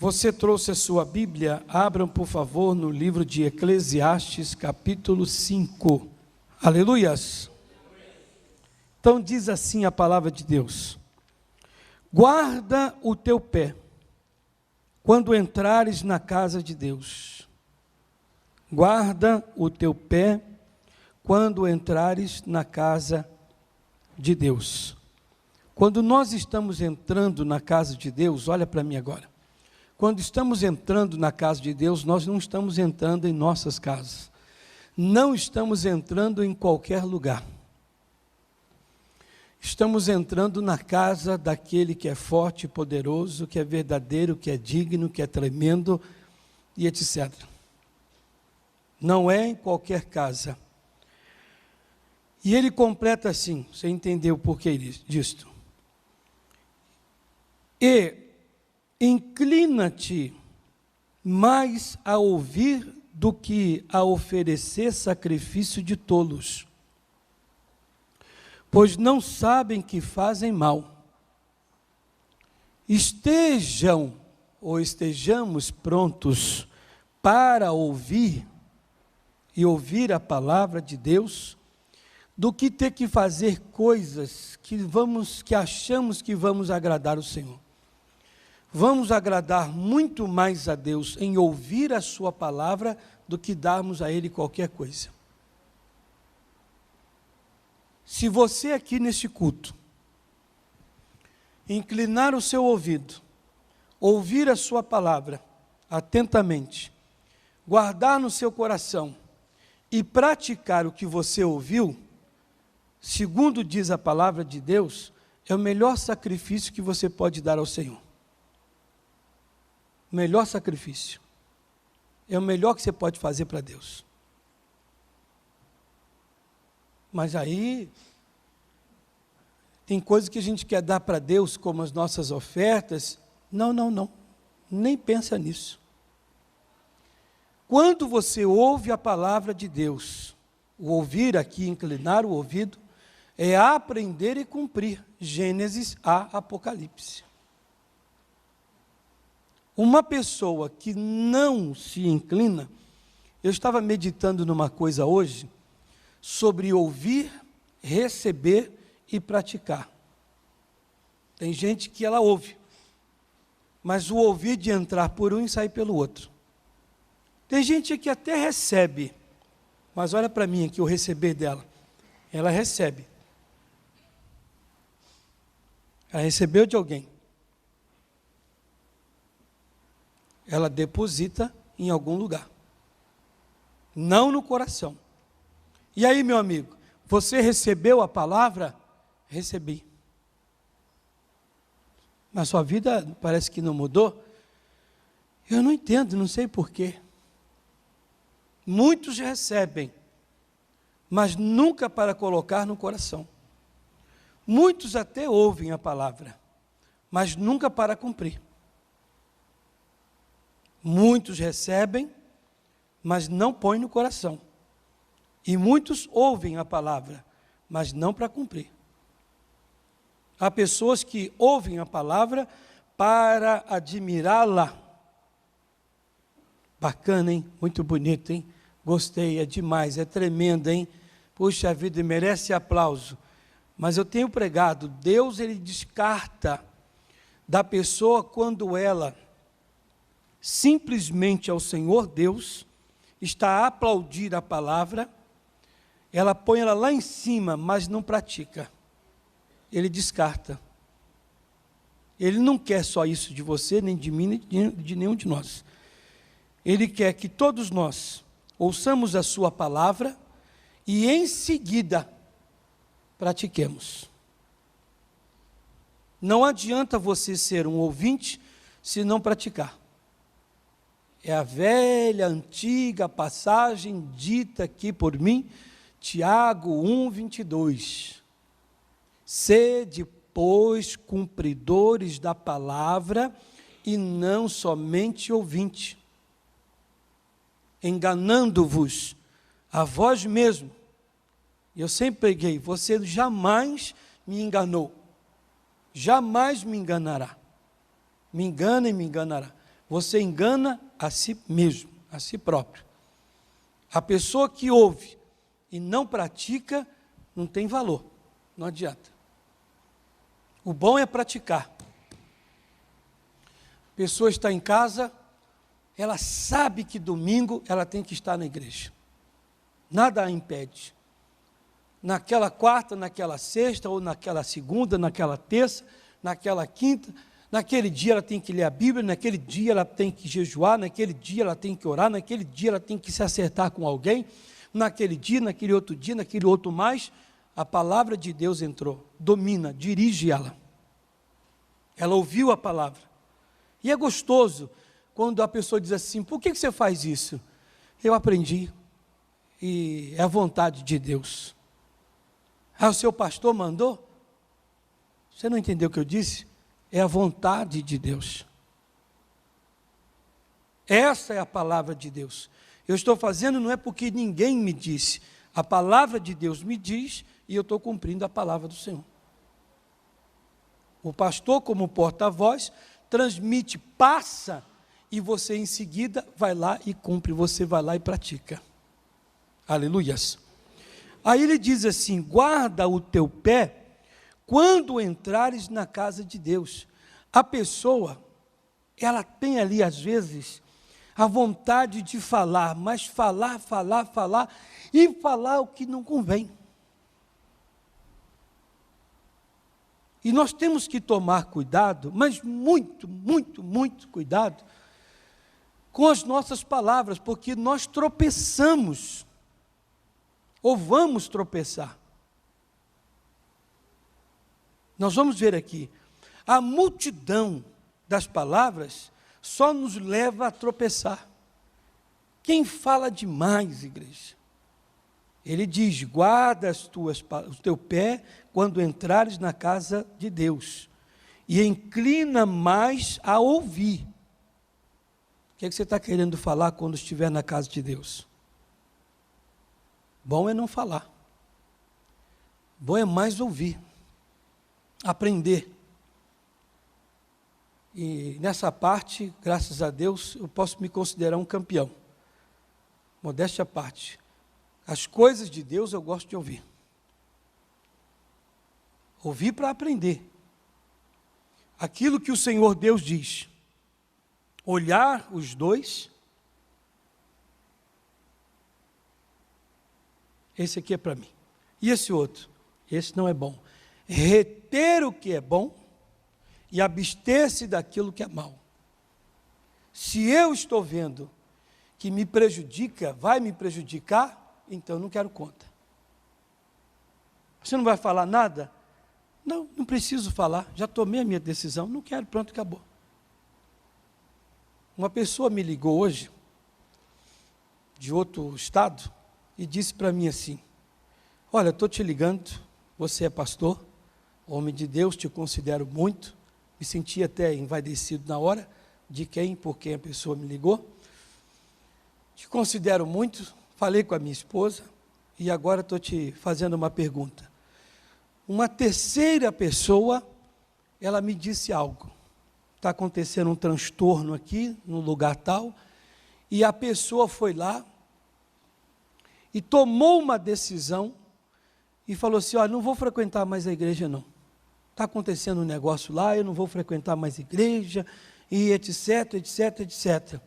Você trouxe a sua Bíblia? Abram, por favor, no livro de Eclesiastes, capítulo 5. Aleluias! Então diz assim a palavra de Deus: guarda o teu pé, quando entrares na casa de Deus. Guarda o teu pé, quando entrares na casa de Deus. Quando nós estamos entrando na casa de Deus, olha para mim agora. Quando estamos entrando na casa de Deus, nós não estamos entrando em nossas casas. Não estamos entrando em qualquer lugar. Estamos entrando na casa daquele que é forte e poderoso, que é verdadeiro, que é digno, que é tremendo e etc. Não é em qualquer casa. E ele completa assim, você entendeu o porquê disto. E inclina-te mais a ouvir do que a oferecer sacrifício de tolos, pois não sabem que fazem mal. Estejamos prontos para ouvir e ouvir a palavra de Deus, do que ter que fazer coisas que achamos que vamos agradar o Senhor. Vamos agradar muito mais a Deus em ouvir a sua palavra do que darmos a Ele qualquer coisa. Se você aqui neste culto inclinar o seu ouvido, ouvir a sua palavra atentamente, guardar no seu coração e praticar o que você ouviu, segundo diz a palavra de Deus, é o melhor sacrifício que você pode dar ao Senhor. O melhor sacrifício. É o melhor que você pode fazer para Deus. Mas aí, tem coisas que a gente quer dar para Deus, como as nossas ofertas. Não. Nem pensa nisso. Quando você ouve a palavra de Deus, o ouvir aqui, inclinar o ouvido, é aprender e cumprir. Gênesis a Apocalipse. Uma pessoa que não se inclina, eu estava meditando numa coisa hoje, sobre ouvir, receber e praticar. Tem gente que ela ouve, mas o ouvir de entrar por um e sair pelo outro. Tem gente que até recebe, mas olha para mim aqui, o receber dela. Ela recebe. Ela recebeu de alguém. Ela deposita em algum lugar. Não no coração. E aí, meu amigo, você recebeu a palavra? Recebi. Mas sua vida parece que não mudou? Eu não entendo, não sei porquê. Muitos recebem, mas nunca para colocar no coração. Muitos até ouvem a palavra, mas nunca para cumprir. Muitos recebem, mas não põem no coração. E muitos ouvem a palavra, mas não para cumprir. Há pessoas que ouvem a palavra para admirá-la. Bacana, hein? Muito bonito, hein? Gostei, é demais, é tremendo, hein? Puxa vida, merece aplauso. Mas eu tenho pregado, Deus ele descarta da pessoa quando ela simplesmente ao Senhor Deus, está a aplaudir a palavra, ela põe ela lá em cima, mas não pratica. Ele descarta. Ele não quer só isso de você, nem de mim, nem de nenhum de nós. Ele quer que todos nós ouçamos a sua palavra e em seguida pratiquemos. Não adianta você ser um ouvinte se não praticar. É a velha, antiga passagem dita aqui por mim, Tiago 1:22. Sede, pois, cumpridores da palavra e não somente ouvinte, enganando-vos a vós mesmo. Eu sempre preguei, você jamais me enganou, jamais me enganará. Me engana e me enganará. você engana a si mesmo, a si próprio. A pessoa que ouve e não pratica, não tem valor, não adianta. O bom é praticar. A pessoa está em casa, ela sabe que domingo ela tem que estar na igreja. Nada a impede. Naquela quarta, naquela sexta, ou naquela segunda, naquela terça, naquela quinta, naquele dia ela tem que ler a Bíblia, naquele dia ela tem que jejuar, naquele dia ela tem que orar, naquele dia ela tem que se acertar com alguém, naquele dia, naquele outro mais, a palavra de Deus entrou, domina, dirige ela. Ela ouviu a palavra. E é gostoso quando a pessoa diz assim, por que você faz isso? Eu aprendi, e é a vontade de Deus. Ah, o seu pastor mandou? Você não entendeu o que eu disse? É a vontade de Deus. Essa é a palavra de Deus. Eu estou fazendo não é porque ninguém me disse. A palavra de Deus me diz e eu estou cumprindo a palavra do Senhor. O pastor, como porta-voz, transmite, passa, e você em seguida vai lá e cumpre, você vai lá e pratica. Aleluias. Aí ele diz assim, guarda o teu pé quando entrares na casa de Deus. A pessoa, ela tem ali às vezes a vontade de falar, mas falar e falar o que não convém. E nós temos que tomar cuidado, mas muito cuidado com as nossas palavras, porque nós tropeçamos, ou vamos tropeçar. Nós vamos ver aqui, a multidão das palavras só nos leva a tropeçar. Quem fala demais, igreja? Ele diz, guarda o teu pé quando entrares na casa de Deus, e inclina mais a ouvir. O que é que você está querendo falar quando estiver na casa de Deus? Bom é não falar. Bom é mais ouvir. Aprender. E nessa parte, graças a Deus, eu posso me considerar um campeão. Modéstia à parte. As coisas de Deus eu gosto de ouvir. Ouvir para aprender. Aquilo que o Senhor Deus diz. Olhar os dois. Esse aqui é para mim. E esse outro? Esse não é bom. Reter o que é bom e abster-se daquilo que é mal. Se eu estou vendo que me prejudica, vai me prejudicar, então eu não quero conta. Você não vai falar nada? Não preciso falar, já tomei a minha decisão, não quero, pronto, acabou. Uma pessoa me ligou hoje, de outro estado, e disse para mim assim, olha, estou te ligando, você é pastor, homem de Deus, te considero muito, me senti até envaidecido na hora, por quem a pessoa me ligou, te considero muito, falei com a minha esposa, e agora estou te fazendo uma pergunta. Uma terceira pessoa, ela me disse algo, está acontecendo um transtorno aqui, no lugar tal, e a pessoa foi lá, e tomou uma decisão, e falou assim, olha, não vou frequentar mais a igreja não, está acontecendo um negócio lá, eu não vou frequentar mais a igreja, e etc, etc, etc.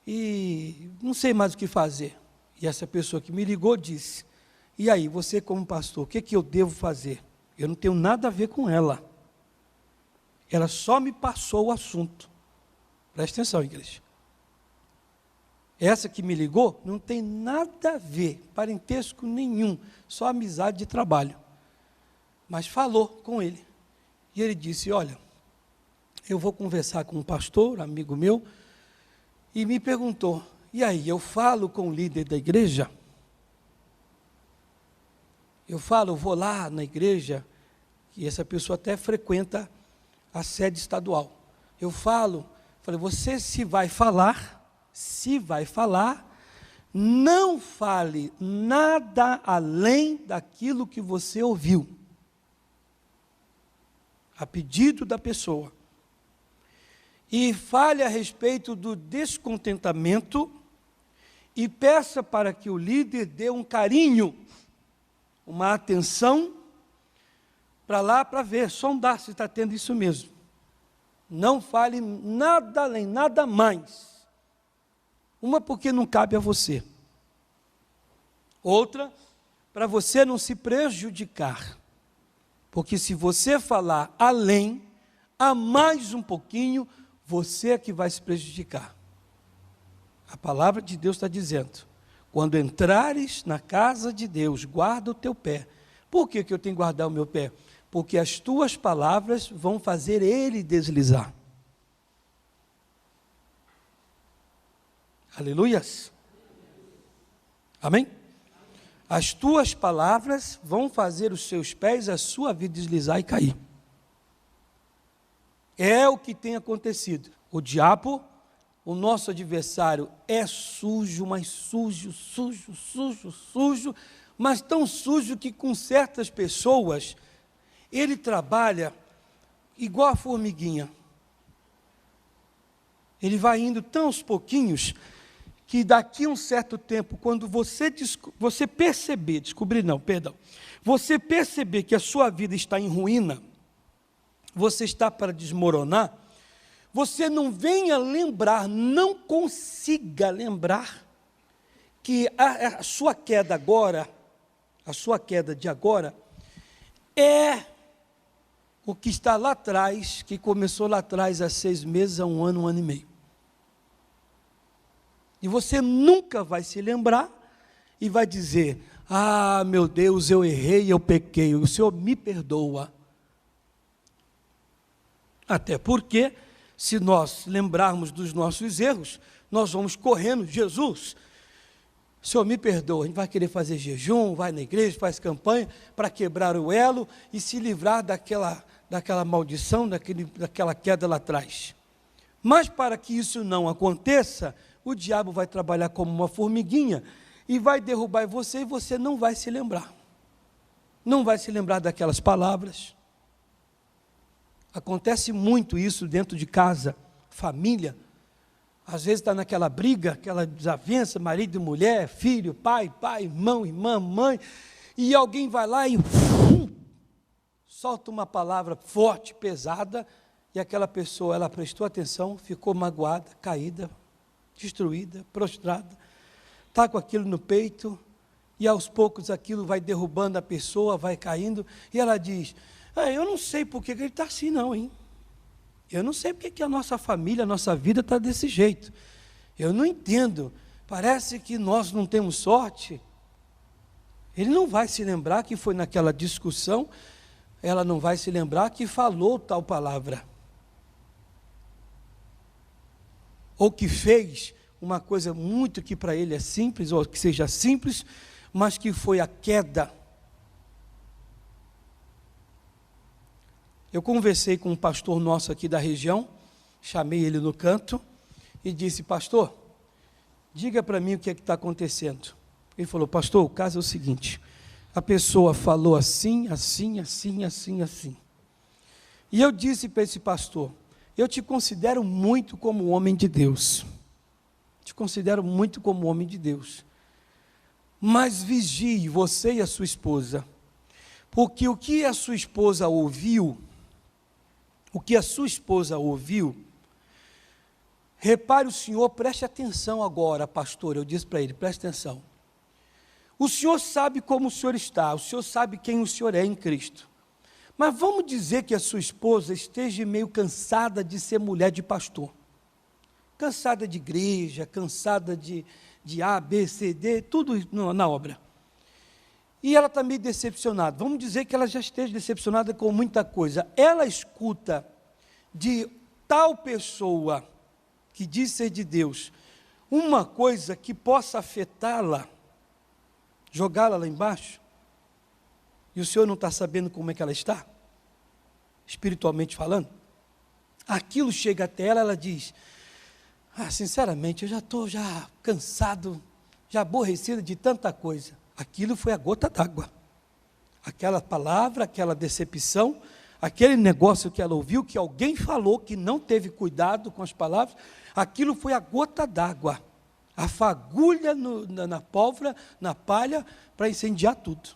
E não sei mais o que fazer. E essa pessoa que me ligou disse, e aí, você como pastor, o que eu devo fazer? Eu não tenho nada a ver com ela. Ela só me passou o assunto. Presta atenção, igreja. Essa que me ligou não tem nada a ver, parentesco nenhum, só amizade de trabalho. Mas falou com ele. E ele disse, olha, eu vou conversar com um pastor, amigo meu, e me perguntou, e aí, eu falo com o líder da igreja? Eu vou lá na igreja, e essa pessoa até frequenta a sede estadual. Falei, você se vai falar, não fale nada além daquilo que você ouviu. A pedido da pessoa. e fale a respeito do descontentamento e peça para que o líder dê um carinho, uma atenção, para lá para ver, sondar se está tendo isso mesmo. Não fale nada além, nada mais. Uma, porque não cabe a você. Outra, para você não se prejudicar. Porque se você falar além, a mais um pouquinho, você é que vai se prejudicar. A palavra de Deus está dizendo, quando entrares na casa de Deus, guarda o teu pé. Por que eu tenho que guardar o meu pé? Porque as tuas palavras vão fazer ele deslizar. Aleluias. Amém? As tuas palavras vão fazer os seus pés, a sua vida deslizar e cair. É o que tem acontecido. O diabo, o nosso adversário, é sujo, mas sujo, mas tão sujo que com certas pessoas, ele trabalha igual a formiguinha. Ele vai indo tão aos pouquinhos, que daqui a um certo tempo, quando você perceber que a sua vida está em ruína, você está para desmoronar, você não venha lembrar, não consiga lembrar, que a sua queda agora, a sua queda de agora, é o que está lá atrás, que começou lá atrás há 6 meses, há 1 ano, 1 ano e meio. E você nunca vai se lembrar e vai dizer, ah, meu Deus, eu errei, eu pequei, o Senhor me perdoa. Até porque, se nós lembrarmos dos nossos erros, nós vamos correndo, Jesus, o Senhor me perdoa. A gente vai querer fazer jejum, vai na igreja, faz campanha para quebrar o elo e se livrar daquela maldição, daquela queda lá atrás. Mas para que isso não aconteça, o diabo vai trabalhar como uma formiguinha e vai derrubar você e você não vai se lembrar. Não vai se lembrar daquelas palavras. Acontece muito isso dentro de casa, família. Às vezes está naquela briga, aquela desavença, marido e mulher, filho, pai, irmão, irmã, mãe, e alguém vai lá e solta uma palavra forte, pesada, e aquela pessoa, ela prestou atenção, ficou magoada, caída, destruída, prostrada, está com aquilo no peito, e aos poucos aquilo vai derrubando a pessoa, vai caindo, e ela diz, eu não sei por que ele está assim não, hein? Eu não sei porque que a nossa família, a nossa vida está desse jeito. Eu não entendo, parece que nós não temos sorte. Ele não vai se lembrar que foi naquela discussão, ela não vai se lembrar que falou tal palavra. Ou que fez uma coisa muito que para ele é simples, ou que seja simples, mas que foi a queda. Eu conversei com um pastor nosso aqui da região, chamei ele no canto e disse, pastor, diga para mim o que é que está acontecendo. Ele falou, pastor, o caso é o seguinte, a pessoa falou assim. E eu disse para esse pastor, eu te considero muito como homem de Deus, te considero muito como homem de Deus, mas vigie você e a sua esposa, porque o que a sua esposa ouviu, repare o senhor, preste atenção agora, pastor, eu disse para ele, preste atenção, o senhor sabe como o senhor está, o senhor sabe quem o senhor é em Cristo, mas vamos dizer que a sua esposa esteja meio cansada de ser mulher de pastor, cansada de igreja, cansada de A, B, C, D, tudo na obra, e ela está meio decepcionada, vamos dizer que ela já esteja decepcionada com muita coisa, ela escuta de tal pessoa, que diz ser de Deus, uma coisa que possa afetá-la, jogá-la lá embaixo, e o senhor não está sabendo como é que ela está, espiritualmente falando, aquilo chega até ela, ela diz, sinceramente, eu já estou cansado, já aborrecido de tanta coisa, aquilo foi a gota d'água, aquela palavra, aquela decepção, aquele negócio que ela ouviu, que alguém falou que não teve cuidado com as palavras, aquilo foi a gota d'água, a fagulha na pólvora, na palha, para incendiar tudo.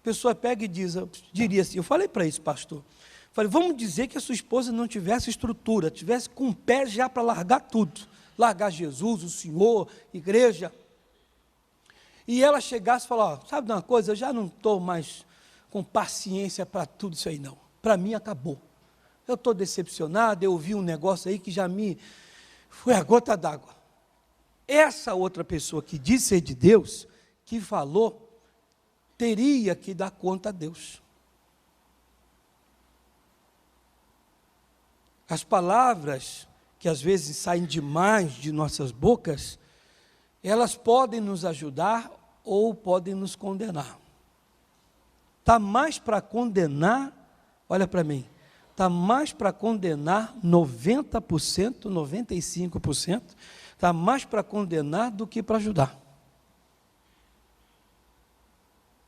A pessoa pega e diz, diria assim, eu falei para esse pastor, falei, vamos dizer que a sua esposa não tivesse estrutura, tivesse com o pé já para largar tudo, largar Jesus, o Senhor, igreja, e ela chegasse e falasse, sabe de uma coisa, eu já não estou mais com paciência para tudo isso aí não, para mim acabou, eu estou decepcionado, eu ouvi um negócio aí que já foi a gota d'água. Essa outra pessoa que disse ser de Deus, que falou, teria que dar conta a Deus. As palavras que às vezes saem demais de nossas bocas, elas podem nos ajudar ou podem nos condenar. Está mais para condenar, olha para mim, está mais para condenar 90%, 95%, está mais para condenar do que para ajudar.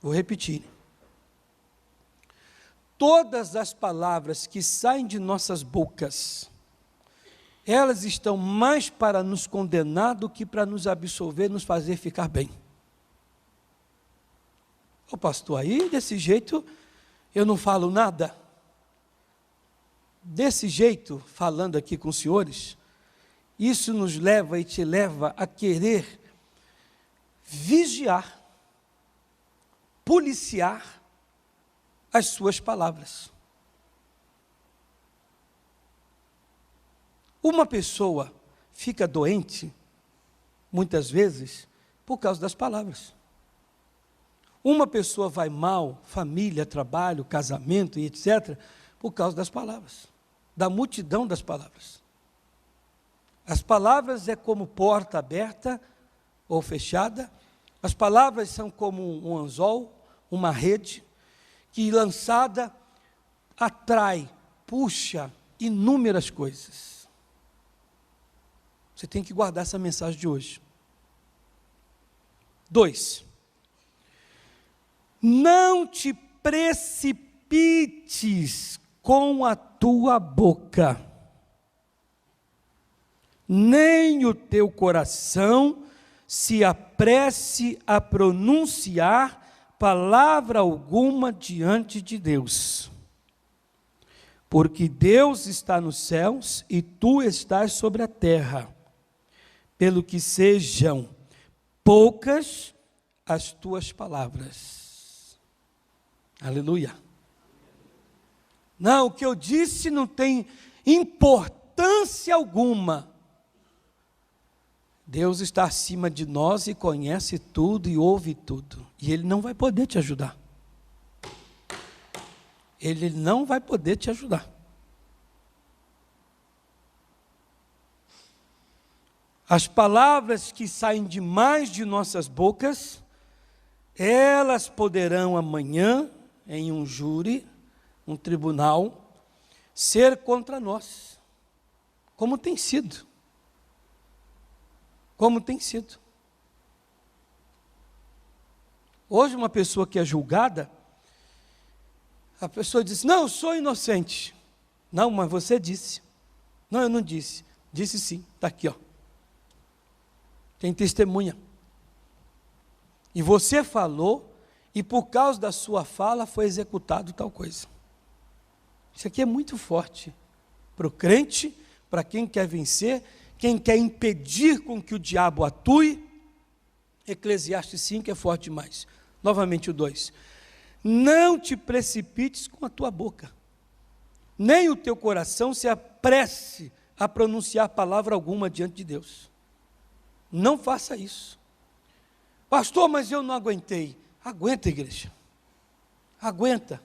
Vou repetir. Todas as palavras que saem de nossas bocas, elas estão mais para nos condenar do que para nos absolver, nos fazer ficar bem. Ô pastor, aí desse jeito eu não falo nada. Desse jeito, falando aqui com os senhores, isso nos leva e te leva a querer vigiar, policiar as suas palavras. Uma pessoa fica doente, muitas vezes, por causa das palavras. Uma pessoa vai mal, família, trabalho, casamento e etc., por causa das palavras, da multidão das palavras. As palavras é como porta aberta ou fechada, as palavras são como um anzol, uma rede, que lançada atrai, puxa inúmeras coisas. Você tem que guardar essa mensagem de hoje. 2. Não te precipites com a tua boca, nem o teu coração se apresse a pronunciar palavra alguma diante de Deus. Porque Deus está nos céus e tu estás sobre a terra, pelo que sejam poucas as tuas palavras. Aleluia. Não, o que eu disse não tem importância alguma. Deus está acima de nós e conhece tudo e ouve tudo. E Ele não vai poder te ajudar. Ele não vai poder te ajudar. As palavras que saem demais de nossas bocas, elas poderão amanhã, em um júri, um tribunal, ser contra nós. Como tem sido. Como tem sido. Hoje uma pessoa que é julgada, a pessoa diz, não, eu sou inocente. Não, mas você disse. Não, eu não disse. Disse sim, está aqui, ó. Tem testemunha. E você falou, e por causa da sua fala foi executado tal coisa. Isso aqui é muito forte para o crente, para quem quer vencer, quem quer impedir com que o diabo atue. Eclesiastes 5 é forte demais. Novamente o 2. Não te precipites com a tua boca, nem o teu coração se apresse a pronunciar palavra alguma diante de Deus. Não faça isso. Pastor, mas eu não aguentei. Aguenta, igreja. Aguenta.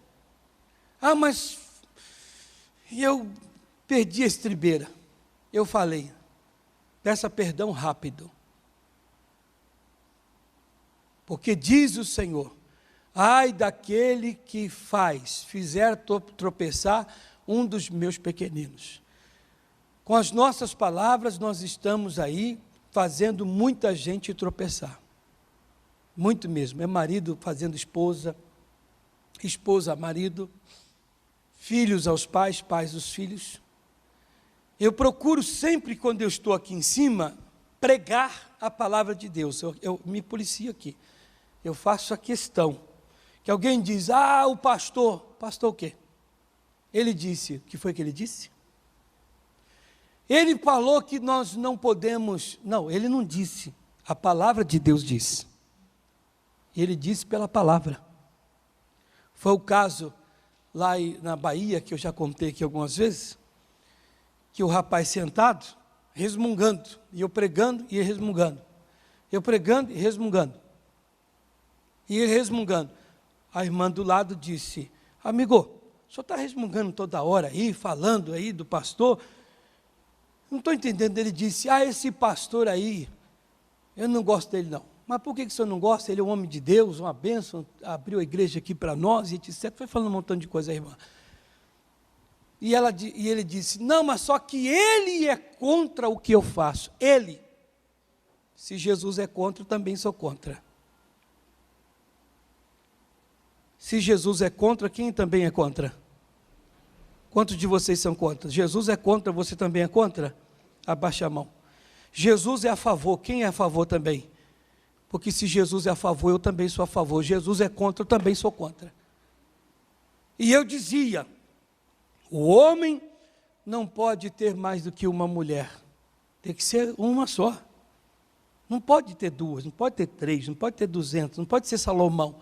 Ah, mas eu perdi a estribeira. Eu falei. Peça perdão rápido. Porque diz o Senhor, ai daquele que fizer tropeçar um dos meus pequeninos. Com as nossas palavras, nós estamos aí fazendo muita gente tropeçar. Muito mesmo. É marido fazendo esposa, esposa marido, filhos aos pais, pais aos filhos. Eu procuro sempre, quando eu estou aqui em cima, pregar a palavra de Deus. Eu me policio aqui. Eu faço a questão. Que alguém diz, o pastor. Pastor o quê? Ele disse, o que foi que ele disse? Ele falou que nós não podemos. Não, ele não disse. A palavra de Deus disse. Ele disse pela palavra. Foi o caso lá na Bahia, que eu já contei aqui algumas vezes, que o rapaz sentado, resmungando, e eu pregando e resmungando. Eu pregando e resmungando. E ele resmungando. A irmã do lado disse, amigo, o senhor está resmungando toda hora aí, falando aí do pastor? Não estou entendendo. Ele disse, esse pastor aí, eu não gosto dele não. Mas por que o senhor não gosta? Ele é um homem de Deus, uma bênção, abriu a igreja aqui para nós, e etc. Foi falando um montão de coisa, a irmã. E ele disse, não, mas só que ele é contra o que eu faço. Ele. Se Jesus é contra, eu também sou contra. Se Jesus é contra, quem também é contra? Quantos de vocês são contra? Jesus é contra, você também é contra? Abaixa a mão. Jesus é a favor, quem é a favor também? Porque se Jesus é a favor, eu também sou a favor. Jesus é contra, eu também sou contra. E eu dizia, o homem não pode ter mais do que uma mulher. Tem que ser uma só. Não pode ter duas, não pode ter três, não pode ter 200, não pode ser Salomão.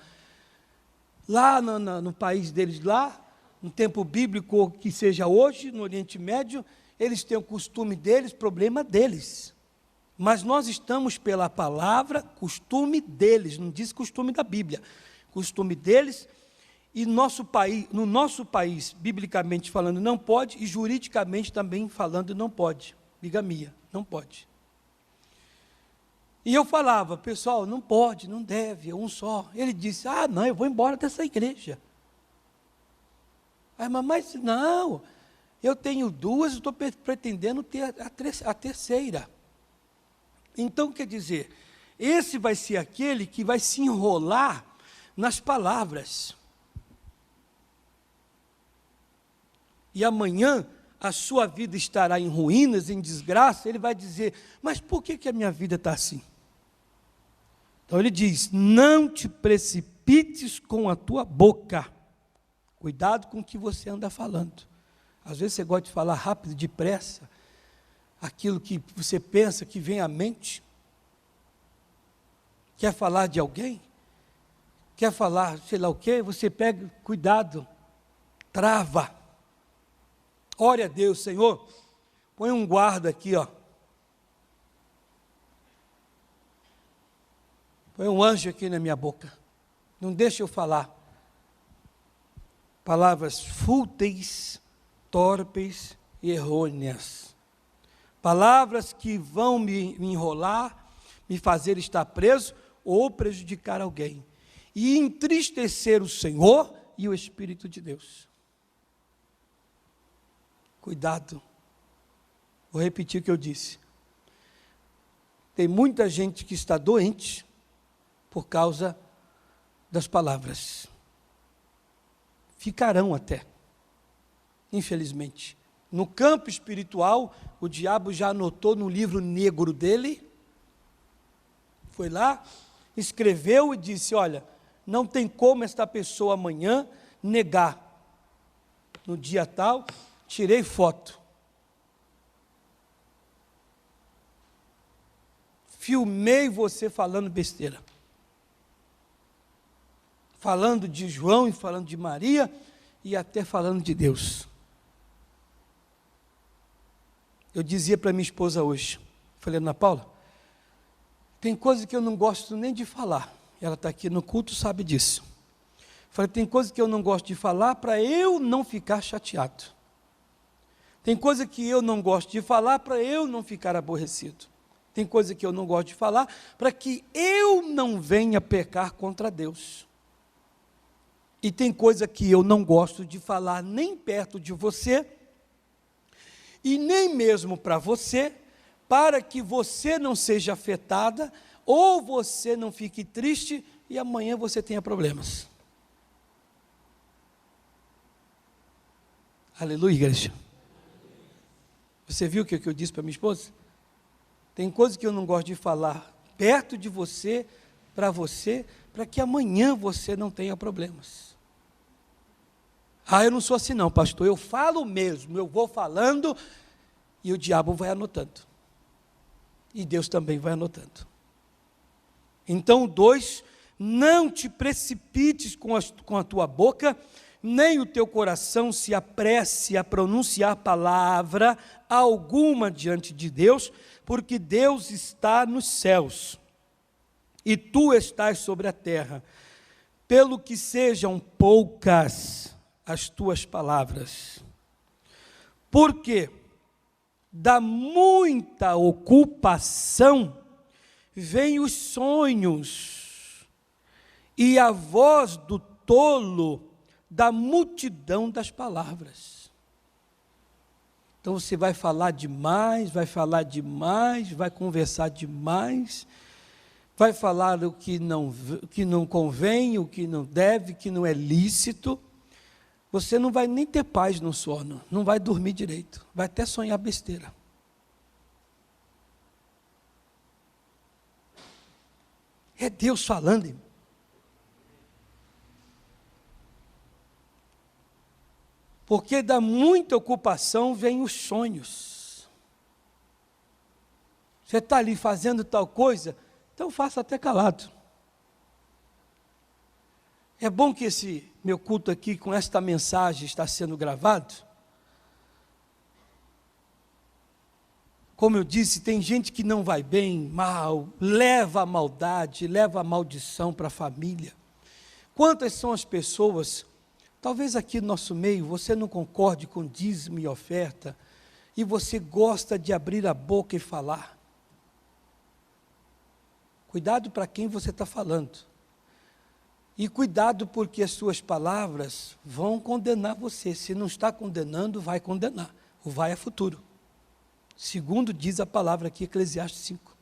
Lá no país deles, lá, no tempo bíblico que seja hoje, no Oriente Médio, eles têm o costume deles, problema deles. Mas nós estamos pela palavra, costume deles, não diz costume da Bíblia, costume deles, e no nosso país, biblicamente falando, não pode, e juridicamente também falando, não pode. Bigamia, não pode. E eu falava, pessoal, não pode, não deve, é um só. Ele disse, não, eu vou embora dessa igreja. Mas não, eu tenho duas, estou pretendendo ter a terceira. Então, quer dizer, esse vai ser aquele que vai se enrolar nas palavras. E amanhã a sua vida estará em ruínas, em desgraça. Ele vai dizer, mas por que a minha vida está assim? Então ele diz, não te precipites com a tua boca. Cuidado com o que você anda falando. Às vezes você gosta de falar rápido, depressa, aquilo que você pensa que vem à mente. Quer falar de alguém? Quer falar sei lá o quê? Você pega, cuidado, trava. Ore a Deus, Senhor, põe um guarda aqui, põe um anjo aqui na minha boca. Não deixa eu falar palavras fúteis, torpes e errôneas. Palavras que vão me enrolar, me fazer estar preso ou prejudicar alguém. E entristecer o Senhor e o Espírito de Deus. Cuidado. Vou repetir o que eu disse. Tem muita gente que está doente por causa das palavras. Ficarão até, infelizmente. No campo espiritual, o diabo já anotou no livro negro dele, foi lá, escreveu e disse, olha, não tem como esta pessoa amanhã negar. No dia tal, tirei foto. Filmei você falando besteira. Falando de João e falando de Maria e até falando de Deus. Eu dizia para minha esposa hoje, falei, Ana Paula, tem coisa que eu não gosto nem de falar. Ela está aqui no culto, sabe disso. Falei, tem coisa que eu não gosto de falar para eu não ficar chateado. Tem coisa que eu não gosto de falar para eu não ficar aborrecido. Tem coisa que eu não gosto de falar para que eu não venha pecar contra Deus. E tem coisa que eu não gosto de falar nem perto de você, e nem mesmo para você, para que você não seja afetada, ou você não fique triste, e amanhã você tenha problemas. Aleluia, igreja. Você viu o que eu disse para minha esposa? Tem coisas que eu não gosto de falar perto de você, para que amanhã você não tenha problemas. Ah, eu não sou assim não, pastor, eu falo mesmo, eu vou falando e o diabo vai anotando. E Deus também vai anotando. Então, 2, não te precipites com a tua boca, nem o teu coração se apresse a pronunciar palavra alguma diante de Deus, porque Deus está nos céus, e tu estás sobre a terra, pelo que sejam poucas as tuas palavras. Porque da muita ocupação vêm os sonhos, e a voz do tolo da multidão das palavras. Então você vai falar demais, vai conversar demais, vai falar o que não convém, o que não deve, que não é lícito. Você não vai nem ter paz no sono, não vai dormir direito, vai até sonhar besteira. É Deus falando, irmão. Porque da muita ocupação vêm os sonhos. Você está ali fazendo tal coisa, então faça até calado. É bom que esse meu culto aqui, com esta mensagem, está sendo gravado. Como eu disse, tem gente que não vai bem, mal, leva a maldade, leva a maldição para a família. Quantas são as pessoas, talvez aqui no nosso meio, você não concorde com dízimo e oferta, e você gosta de abrir a boca e falar. Cuidado para quem você está falando. E cuidado porque as suas palavras vão condenar você. Se não está condenando, vai condenar. O vai é futuro. Segundo diz a palavra aqui, Eclesiastes 5.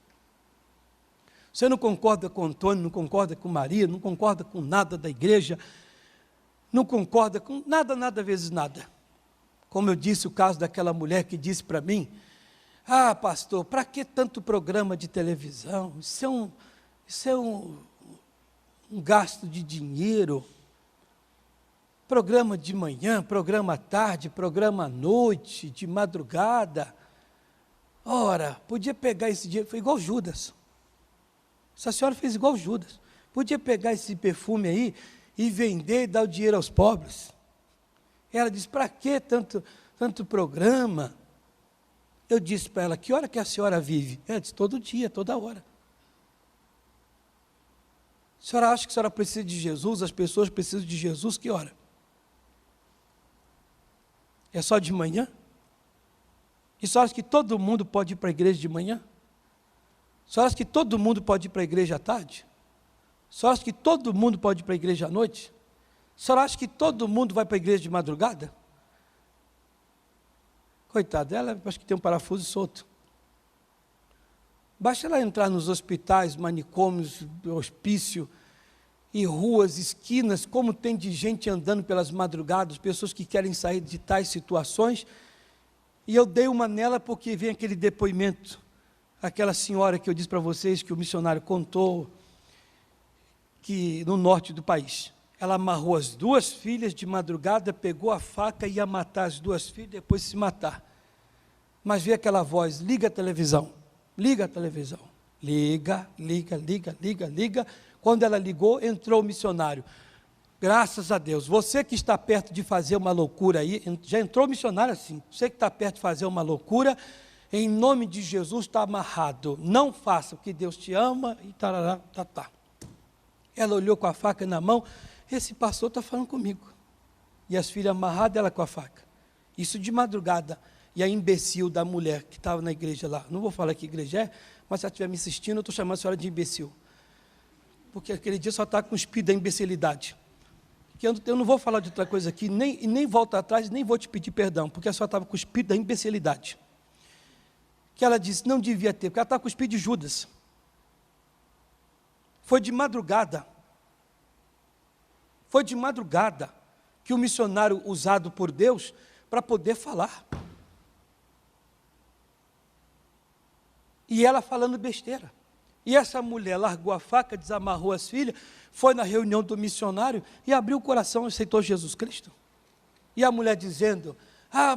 Você não concorda com Antônio, não concorda com Maria, não concorda com nada da igreja, não concorda com nada vezes nada. Como eu disse, o caso daquela mulher que disse para mim, ah, pastor, para que tanto programa de televisão? Isso é um gasto de dinheiro. Programa de manhã, programa à tarde, programa à noite, de madrugada. Ora, podia pegar esse dinheiro, foi igual Judas. Essa senhora fez igual Judas. Podia pegar esse perfume aí e vender e dar o dinheiro aos pobres. Ela disse, para que tanto programa? Eu disse para ela, que hora que a senhora vive? Ela disse, todo dia, toda hora. A senhora acha que a senhora precisa de Jesus, as pessoas precisam de Jesus, que hora? É só de manhã? E a senhora acha que todo mundo pode ir para a igreja de manhã? A senhora acha que todo mundo pode ir para a igreja à tarde? A senhora acha que todo mundo pode ir para a igreja à noite? A senhora acha que todo mundo vai para a igreja de madrugada? Coitada dela, acho que tem um parafuso solto. Basta ela entrar nos hospitais, manicômios, hospício, e ruas, esquinas, como tem de gente andando pelas madrugadas, pessoas que querem sair de tais situações, e eu dei uma nela porque vem aquele depoimento, aquela senhora que eu disse para vocês, que o missionário contou, que no norte do país, ela amarrou as 2 filhas de madrugada, pegou a faca e ia matar as 2 filhas, depois se matar. Mas veio aquela voz, liga a televisão, liga a televisão, liga. Quando ela ligou, entrou o missionário. Graças a Deus, você que está perto de fazer uma loucura aí, já entrou o missionário assim, você que está perto de fazer uma loucura, em nome de Jesus está amarrado, não faça, porque Deus te ama, e tarará, tá. Ela olhou com a faca na mão, esse pastor está falando comigo, e as filhas amarradas, ela com a faca, isso de madrugada, e a imbecil da mulher que estava na igreja lá, não vou falar que igreja é, mas se ela estiver me assistindo, eu estou chamando a senhora de imbecil, porque aquele dia só está com o espírito da imbecilidade, que eu não vou falar de outra coisa aqui, nem volto atrás, nem vou te pedir perdão, porque a senhora estava com o espírito da imbecilidade, que ela disse, não devia ter, porque ela estava com o espírito de Judas, foi de madrugada que o missionário usado por Deus para poder falar. E ela falando besteira. E essa mulher largou a faca, desamarrou as filhas, foi na reunião do missionário e abriu o coração e aceitou Jesus Cristo. E a mulher dizendo,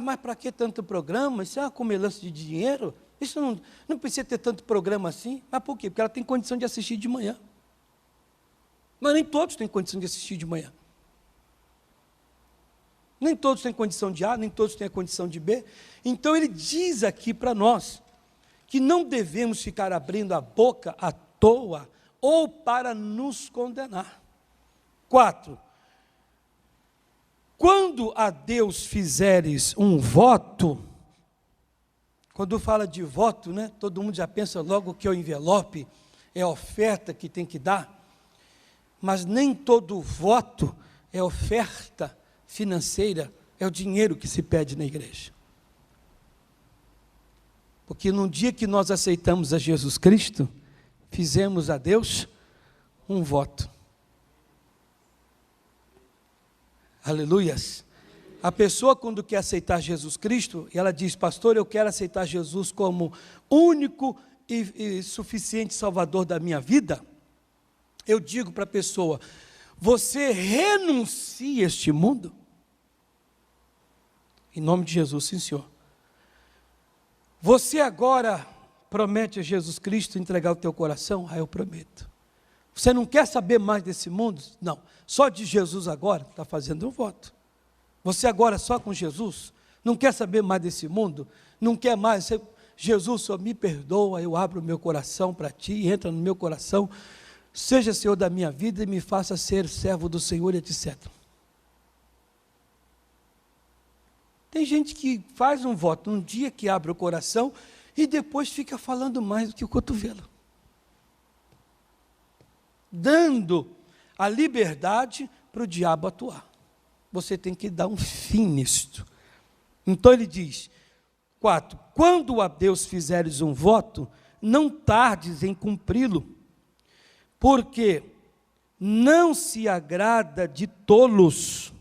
mas para que tanto programa? Isso é uma comelância de dinheiro? Isso não precisa ter tanto programa assim. Mas por quê? Porque ela tem condição de assistir de manhã. Mas nem todos têm condição de assistir de manhã. Nem todos têm condição de A, nem todos têm a condição de B. Então ele diz aqui para nós, que não devemos ficar abrindo a boca à toa, ou para nos condenar. 4. Quando a Deus fizeres um voto, quando fala de voto, né, todo mundo já pensa logo que é o envelope, é a oferta que tem que dar, mas nem todo voto é oferta financeira, é o dinheiro que se pede na igreja. Porque no dia que nós aceitamos a Jesus Cristo, fizemos a Deus um voto. Aleluias. A pessoa quando quer aceitar Jesus Cristo, ela diz, pastor, eu quero aceitar Jesus como único e suficiente Salvador da minha vida. Eu digo para a pessoa, você renuncia a este mundo? Em nome de Jesus, sim, Senhor. Você agora promete a Jesus Cristo entregar o teu coração? Eu prometo. Você não quer saber mais desse mundo? Não. Só de Jesus agora? Está fazendo um voto. Você agora só com Jesus? Não quer saber mais desse mundo? Não quer mais? Jesus, Senhor, me perdoa, eu abro o meu coração para Ti, entra no meu coração, seja Senhor da minha vida e me faça ser servo do Senhor, etc. Tem gente que faz um voto um dia que abre o coração e depois fica falando mais do que o cotovelo. Dando a liberdade para o diabo atuar. Você tem que dar um fim nisto. Então ele diz, 4, quando a Deus fizeres um voto, não tardes em cumpri-lo, porque não se agrada de tolos.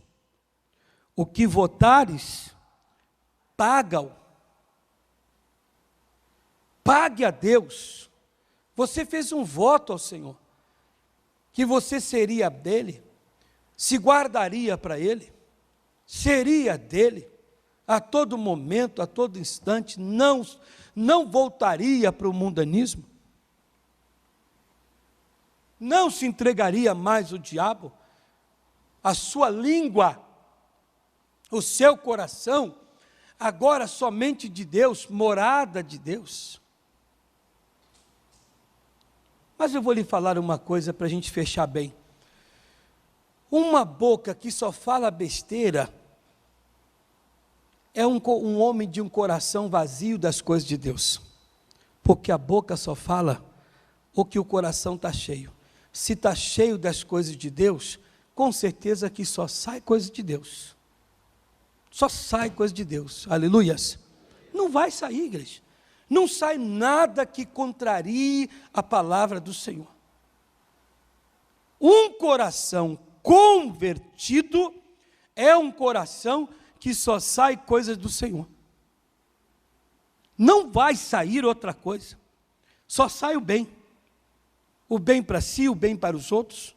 O que votares, paga-o. Pague a Deus. Você fez um voto ao Senhor, que você seria dele, se guardaria para ele, seria dele, a todo momento, a todo instante, não voltaria para o mundanismo, não se entregaria mais ao diabo, a sua língua, o seu coração, agora somente de Deus, morada de Deus. Mas eu vou lhe falar uma coisa para a gente fechar bem. Uma boca que só fala besteira é um homem de um coração vazio das coisas de Deus. Porque a boca só fala o que o coração está cheio. Se está cheio das coisas de Deus, com certeza que só sai coisa de Deus. Só sai coisa de Deus. Aleluias. Não vai sair, igreja. Não sai nada que contrarie a palavra do Senhor. Um coração convertido é um coração que só sai coisas do Senhor. Não vai sair outra coisa. Só sai o bem. O bem para si, o bem para os outros.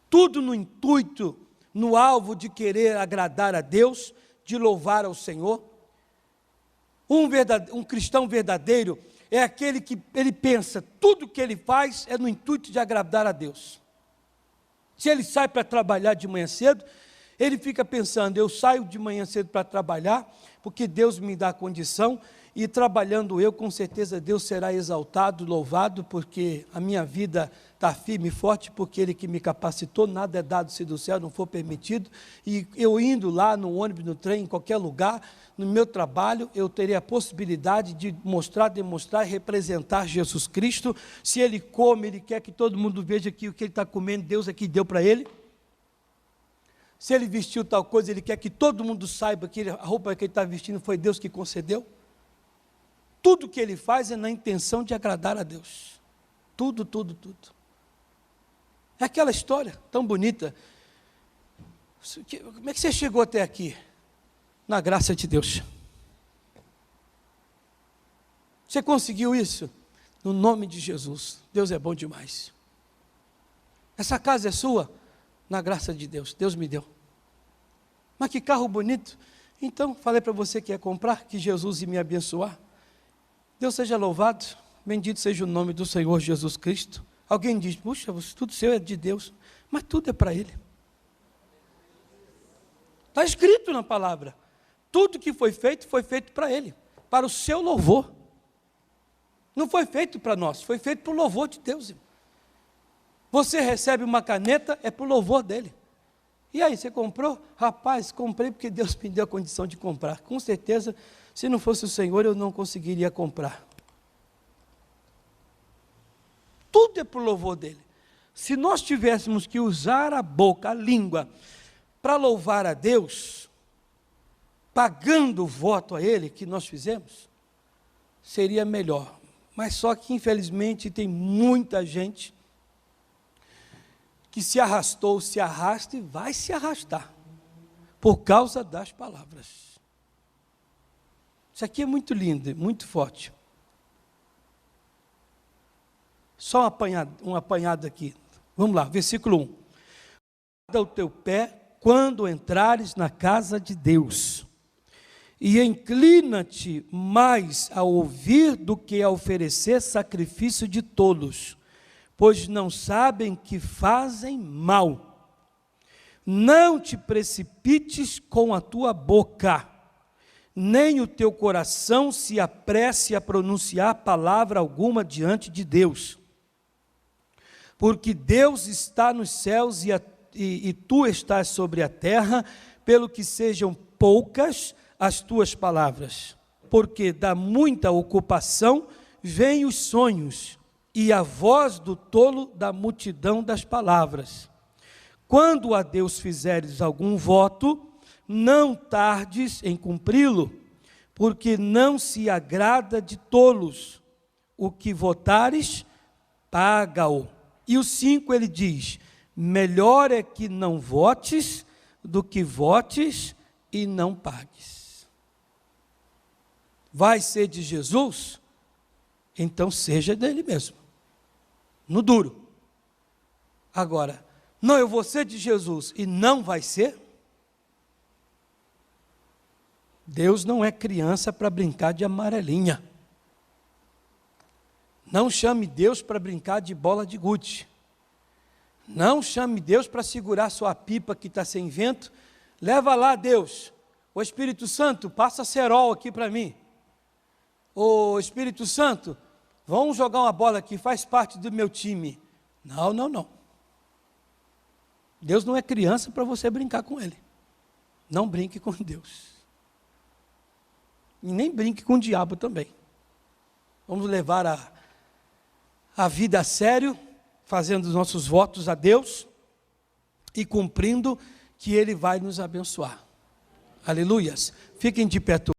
Tudo no intuito, no alvo de querer agradar a Deus, de louvar ao Senhor. Um cristão verdadeiro é aquele que ele pensa, tudo que ele faz é no intuito de agradar a Deus. Se ele sai para trabalhar de manhã cedo, ele fica pensando, eu saio de manhã cedo para trabalhar, porque Deus me dá condição, e trabalhando eu, com certeza Deus será exaltado, louvado, porque a minha vida está firme e forte, porque Ele que me capacitou, nada é dado se do céu não for permitido, e eu indo lá no ônibus, no trem, em qualquer lugar, no meu trabalho, eu terei a possibilidade de mostrar, demonstrar e representar Jesus Cristo. Se Ele come, Ele quer que todo mundo veja que o que Ele está comendo, Deus é que deu para Ele. Se Ele vestiu tal coisa, Ele quer que todo mundo saiba que a roupa que Ele está vestindo foi Deus que concedeu. Tudo que Ele faz é na intenção de agradar a Deus. Tudo, tudo, tudo. É aquela história tão bonita. Como é que você chegou até aqui? Na graça de Deus. Você conseguiu isso? No nome de Jesus. Deus é bom demais. Essa casa é sua? Na graça de Deus. Deus me deu. Mas que carro bonito. Então, falei para você que ia comprar, que Jesus ia me abençoar. Deus seja louvado. Bendito seja o nome do Senhor Jesus Cristo. Alguém diz, puxa, tudo seu é de Deus. Mas tudo é para Ele. Está escrito na palavra. Tudo que foi feito para Ele. Para o seu louvor. Não foi feito para nós, foi feito para o louvor de Deus. Irmão. Você recebe uma caneta, é para o louvor dele. E aí, você comprou? Rapaz, comprei porque Deus me deu a condição de comprar. Com certeza, se não fosse o Senhor, eu não conseguiria comprar. Tudo é para o louvor dele. Se nós tivéssemos que usar a boca, a língua, para louvar a Deus, pagando o voto a Ele que nós fizemos, seria melhor. Mas só que, infelizmente, tem muita gente que se arrastou, se arrasta e vai se arrastar por causa das palavras. Isso aqui é muito lindo, muito forte. Só um apanhado aqui. Vamos lá, versículo 1. Guarda o teu pé quando entrares na casa de Deus, e inclina-te mais a ouvir do que a oferecer sacrifício de tolos, pois não sabem que fazem mal. Não te precipites com a tua boca, nem o teu coração se apresse a pronunciar palavra alguma diante de Deus. Porque Deus está nos céus e tu estás sobre a terra, pelo que sejam poucas as tuas palavras. Porque da muita ocupação vêm os sonhos, e a voz do tolo da multidão das palavras. Quando a Deus fizeres algum voto, não tardes em cumpri-lo, porque não se agrada de tolos. O que votares, paga-o. E o 5 ele diz, melhor é que não votes, do que votes e não pagues. Vai ser de Jesus? Então seja dele mesmo. No duro. Agora, não, eu vou ser de Jesus e não vai ser? Deus não é criança para brincar de amarelinha. Não chame Deus para brincar de bola de gude. Não chame Deus para segurar sua pipa que está sem vento. Leva lá, Deus. O Espírito Santo, passa cerol aqui para mim. O Espírito Santo, vamos jogar uma bola aqui, faz parte do meu time. Não, não, não. Deus não é criança para você brincar com Ele. Não brinque com Deus. E nem brinque com o diabo também. Vamos levar a vida a sério, fazendo os nossos votos a Deus e cumprindo que Ele vai nos abençoar. Aleluias. Fiquem de pé.